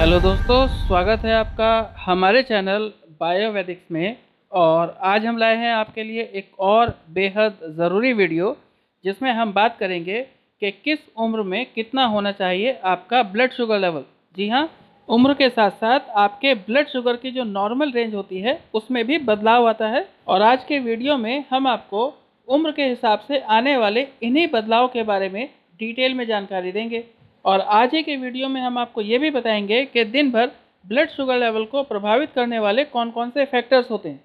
Hello दोस्तों, स्वागत है आपका हमारे चैनल बायोवैदिक्स में। और आज हम लाए हैं आपके लिए एक और बेहद ज़रूरी वीडियो, जिसमें हम बात करेंगे कि किस उम्र में कितना होना चाहिए आपका ब्लड शुगर लेवल। जी हाँ, उम्र के साथ साथ आपके ब्लड शुगर की जो नॉर्मल रेंज होती है उसमें भी बदलाव आता है। और आज के वीडियो में हम आपको उम्र के हिसाब से आने वाले इन्हीं बदलाव के बारे में डिटेल में जानकारी देंगे। और आज ही के वीडियो में हम आपको ये भी बताएंगे कि दिन भर ब्लड शुगर लेवल को प्रभावित करने वाले कौन कौन से फैक्टर्स होते हैं।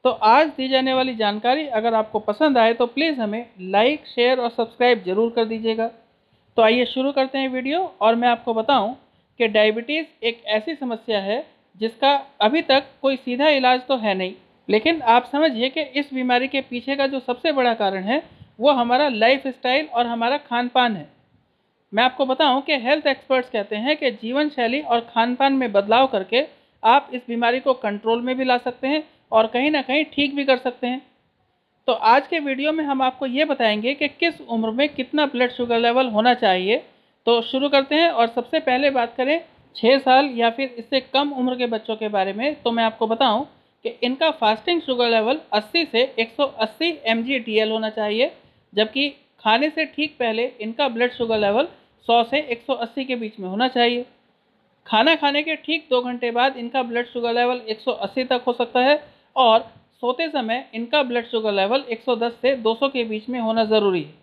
तो आज दी जाने वाली जानकारी अगर आपको पसंद आए तो प्लीज़ हमें लाइक, शेयर और सब्सक्राइब जरूर कर दीजिएगा। तो आइए शुरू करते हैं वीडियो। और मैं आपको बताऊं कि डायबिटीज़ एक ऐसी समस्या है जिसका अभी तक कोई सीधा इलाज तो है नहीं, लेकिन आप समझिए कि इस बीमारी के पीछे का जो सबसे बड़ा कारण है वो हमारा लाइफ स्टाइल और हमारा खान पान है। मैं आपको बताऊं कि हेल्थ एक्सपर्ट्स कहते हैं कि जीवन शैली और खान पान में बदलाव करके आप इस बीमारी को कंट्रोल में भी ला सकते हैं और कहीं ना कहीं ठीक भी कर सकते हैं। तो आज के वीडियो में हम आपको ये बताएंगे कि किस उम्र में कितना ब्लड शुगर लेवल होना चाहिए। तो शुरू करते हैं। और सबसे पहले बात करें 6 साल या फिर इससे कम उम्र के बच्चों के बारे में, तो मैं आपको बताऊं कि इनका फास्टिंग शुगर लेवल 80 से 180 mg/dl होना चाहिए, जबकि खाने से ठीक पहले इनका ब्लड शुगर लेवल 100 से 180 के बीच में होना चाहिए। खाना खाने के ठीक 2 घंटे बाद इनका ब्लड शुगर लेवल 180 तक हो सकता है। और सोते समय इनका ब्लड शुगर लेवल 110 से 200 के बीच में होना ज़रूरी है।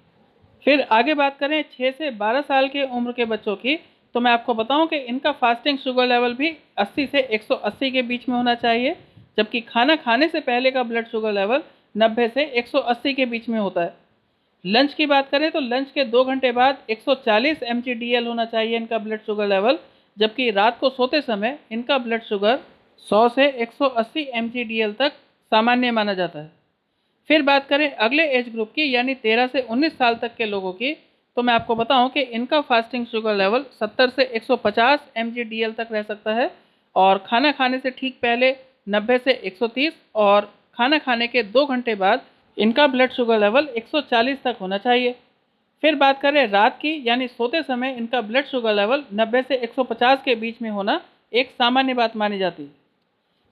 फिर आगे बात करें 6 से 12 साल के उम्र के बच्चों की, तो मैं आपको बताऊं कि इनका फास्टिंग शुगर लेवल भी 80 से 180 के बीच में होना चाहिए, जबकि खाना खाने से पहले का ब्लड शुगर लेवल 90 से 180 के बीच में होता है। लंच की बात करें तो लंच के 2 घंटे बाद 140 mg/dl होना चाहिए इनका ब्लड शुगर लेवल, जबकि रात को सोते समय इनका ब्लड शुगर 100 से 180 mg/dl तक सामान्य माना जाता है। फिर बात करें अगले एज ग्रुप की, यानी 13 से 19 साल तक के लोगों की, तो मैं आपको बताऊं कि इनका फास्टिंग शुगर लेवल 70 से 150 mg/dl तक रह सकता है। और खाना खाने से ठीक पहले 90 से 130 और खाना खाने के 2 घंटे बाद इनका ब्लड शुगर लेवल 140 तक होना चाहिए। फिर बात करें रात की, यानी सोते समय इनका ब्लड शुगर लेवल 90 से 150 के बीच में होना एक सामान्य बात मानी जाती है।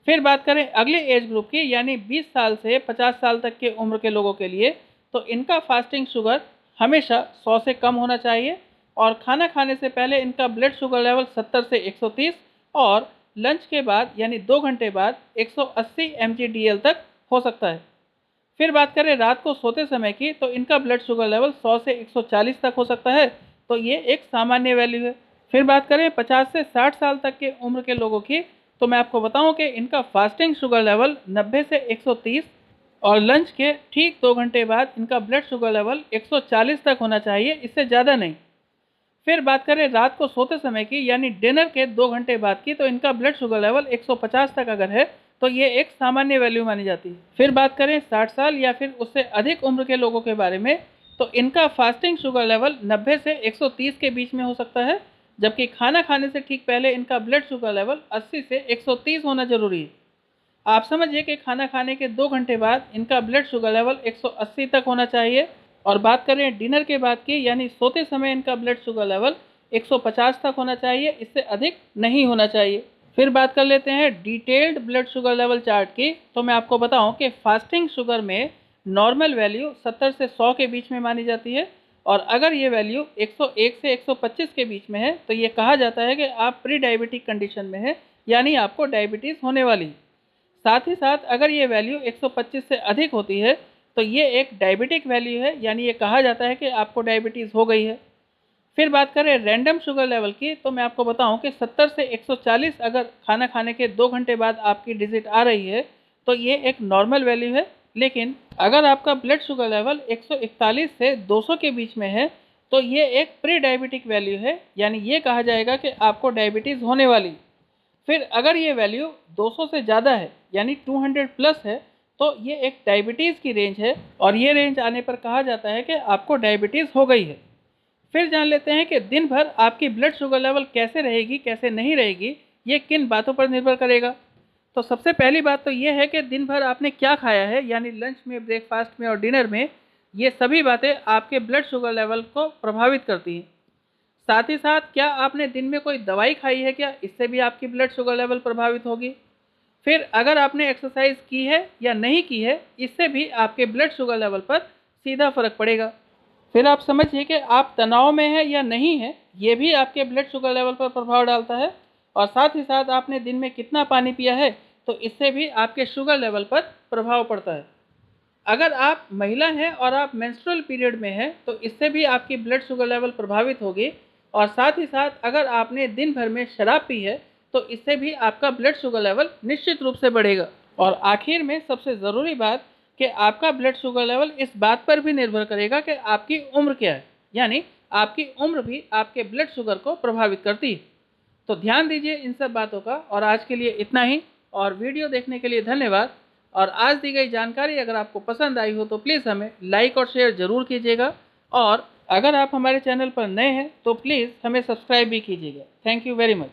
फिर बात करें अगले एज ग्रुप की, यानी 20 साल से 50 साल तक के उम्र के लोगों के लिए, तो इनका फास्टिंग शुगर हमेशा 100 से कम होना चाहिए। और खाना खाने से पहले इनका ब्लड शुगर लेवल 70 से 130 और लंच के बाद यानी 2 घंटे बाद 180 mg/dl तक हो सकता है। फिर बात करें रात को सोते समय की, तो इनका ब्लड शुगर लेवल 100 से 140 तक हो सकता है, तो ये एक सामान्य वैल्यू है। फिर बात करें 50 से 60 साल तक के उम्र के लोगों की, तो मैं आपको बताऊं कि इनका फास्टिंग शुगर लेवल 90 से 130 और लंच के ठीक 2 घंटे बाद इनका ब्लड शुगर लेवल 140 तक होना चाहिए, इससे ज़्यादा नहीं। फिर बात करें रात को सोते समय की, यानी डिनर के 2 घंटे बाद की, तो इनका ब्लड शुगर लेवल 150 तक अगर है तो ये एक सामान्य वैल्यू मानी जाती है। फिर बात करें 60 साल या फिर उससे अधिक उम्र के लोगों के बारे में, तो इनका फास्टिंग शुगर लेवल 90 से 130 के बीच में हो सकता है, जबकि खाना खाने से ठीक पहले इनका ब्लड शुगर लेवल 80 से 130 होना जरूरी है। आप समझिए कि खाना खाने के 2 घंटे बाद इनका ब्लड शुगर लेवल 180 तक होना चाहिए। और बात करें डिनर के बाद की, यानी सोते समय इनका ब्लड शुगर लेवल 150 तक होना चाहिए, इससे अधिक नहीं होना चाहिए। फिर बात कर लेते हैं detailed blood sugar level chart की, तो मैं आपको बताऊं कि फास्टिंग शुगर में नॉर्मल वैल्यू 70 से 100 के बीच में मानी जाती है। और अगर ये वैल्यू 101 से 125 के बीच में है तो ये कहा जाता है कि आप प्री डायबिटिक कंडीशन में है, यानी आपको डायबिटीज़ होने वाली है। साथ ही साथ अगर ये वैल्यू 125 से अधिक होती है तो ये एक डायबिटिक वैल्यू है, यानी ये कहा जाता है कि आपको डायबिटीज़ हो गई है। फिर बात करें रैंडम शुगर लेवल की, तो मैं आपको बताऊं कि 70 से 140 अगर खाना खाने के 2 घंटे बाद आपकी डिजिट आ रही है तो ये एक नॉर्मल वैल्यू है। लेकिन अगर आपका ब्लड शुगर लेवल 141 से 200 के बीच में है तो ये एक प्री डायबिटिक वैल्यू है, यानी ये कहा जाएगा कि आपको डायबिटीज़ होने वाली। फिर अगर ये वैल्यू 200 से ज़्यादा है, यानी 200 प्लस है, तो ये एक डायबिटीज़ की रेंज है और ये रेंज आने पर कहा जाता है कि आपको डायबिटीज़ हो गई है। फिर जान लेते हैं कि दिन भर आपकी ब्लड शुगर लेवल कैसे रहेगी कैसे नहीं रहेगी, ये किन बातों पर निर्भर करेगा। तो सबसे पहली बात तो ये है कि दिन भर आपने क्या खाया है, यानी लंच में, ब्रेकफास्ट में और डिनर में, ये सभी बातें आपके ब्लड शुगर लेवल को प्रभावित करती हैं। साथ ही साथ क्या आपने दिन में कोई दवाई खाई है क्या, इससे भी आपकी ब्लड शुगर लेवल प्रभावित होगी। फिर अगर आपने एक्सरसाइज की है या नहीं की है, इससे भी आपके ब्लड शुगर लेवल पर सीधा फर्क पड़ेगा। फिर आप समझिए कि आप तनाव में हैं या नहीं हैं, ये भी आपके ब्लड शुगर लेवल पर प्रभाव डालता है। और साथ ही साथ आपने दिन में कितना पानी पिया है, तो इससे भी आपके शुगर लेवल पर प्रभाव पड़ता है। अगर आप महिला हैं और आप मेंस्ट्रुअल पीरियड में हैं, तो इससे भी आपकी ब्लड शुगर लेवल प्रभावित होगी। और साथ ही साथ अगर आपने दिन भर में शराब पी है, तो इससे भी आपका ब्लड शुगर लेवल निश्चित रूप से बढ़ेगा। और आखिर में सबसे ज़रूरी बात कि आपका ब्लड शुगर लेवल इस बात पर भी निर्भर करेगा कि आपकी उम्र क्या है, यानी आपकी उम्र भी आपके ब्लड शुगर को प्रभावित करती है। तो ध्यान दीजिए इन सब बातों का। और आज के लिए इतना ही, और वीडियो देखने के लिए धन्यवाद। और आज दी गई जानकारी अगर आपको पसंद आई हो तो प्लीज़ हमें लाइक और शेयर ज़रूर कीजिएगा। और अगर आप हमारे चैनल पर नए हैं तो प्लीज़ हमें सब्सक्राइब भी कीजिएगा। Thank you very much.